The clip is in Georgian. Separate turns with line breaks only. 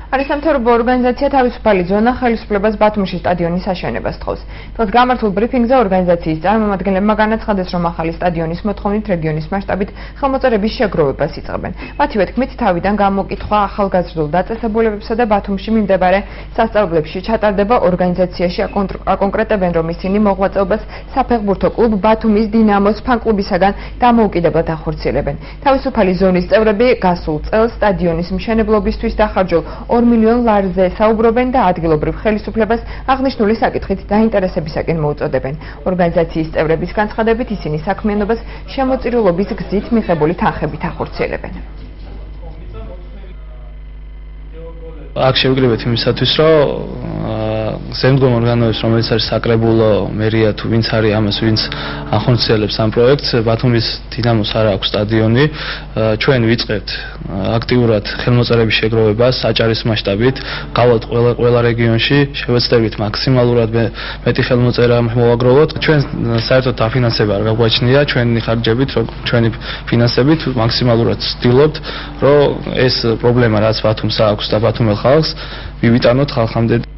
არის სამთავრობო ორგანიზაცია თავისუფალი ზონა ხელისუფლებას ბათუმში სტადიონის აშენებას თხოვს. დღეს გამართულ ბრიფინგზე ორგანიზაციის წარმომადგენლებმა განაცხადეს, რომ ახალი სტადიონის მოთხოვნით რეგიონის მასშტაბით ხელმოწერების შეგროვებას იწყებენ. მათივე თქმით, თავიდან გამოკითხვა ახალგაზრდულ დაწესებულებებსა და ბათუმში მიმდებარე სასწავლებლებში ჩატარდება ორგანიზაციაში აკონკრეტებენ, რომ ისინი მოღვაწეობას საფეხბურთო კლუბ ბათუმის დინამოს ფანკლუბისაგან დამოუკიდებლად ახორციელებენ. თავისუფალი ზონის წევრები გასულ წელს სტადიონის მშენებლობისთვის დახარჯულ 2 მილიონ ლარზე საუბრობენ და ადგილობრივ ხელისუფლებას აღნიშნული საკითხით დაინტერესებისაკენ მოუწოდებენ. ორგანიზაციის წევრების განცხადებით ისინი საქმიანობას შემოწირულობის გზით მიღებული თანხებით ახორციელებენ.
აქ შევიკრიბეთ იმისათვის, რომ ზემდგომ ორგანოებს, რომელიც არის საკრებულო, მერია თუ ვინც არის ამას, ვინც ახორციელებს ამ პროექტს, ბათუმის დინამოს არ აქვს სტადიონი. ჩვენ ვიწყებთ აქტიურად ხელმოწერების შეგროვებას საჭარის მასშტაბით, გავალთ ყველა რეგიონში, შევეცდებით მაქსიმალურად მეტი ხელმოწერა მოვაგროვოთ. ჩვენ საერთოდ დაფინანსება არ გაგვაჩნია, ჩვენი ხარჯებით, ჩვენი ფინანსებით მაქსიმალურად ვცდილობთ, რომ ეს პრობლემა რაც ბათუმს აქვს და ბათუმელ ხალხს, მივიტანოთ ხალხამდე.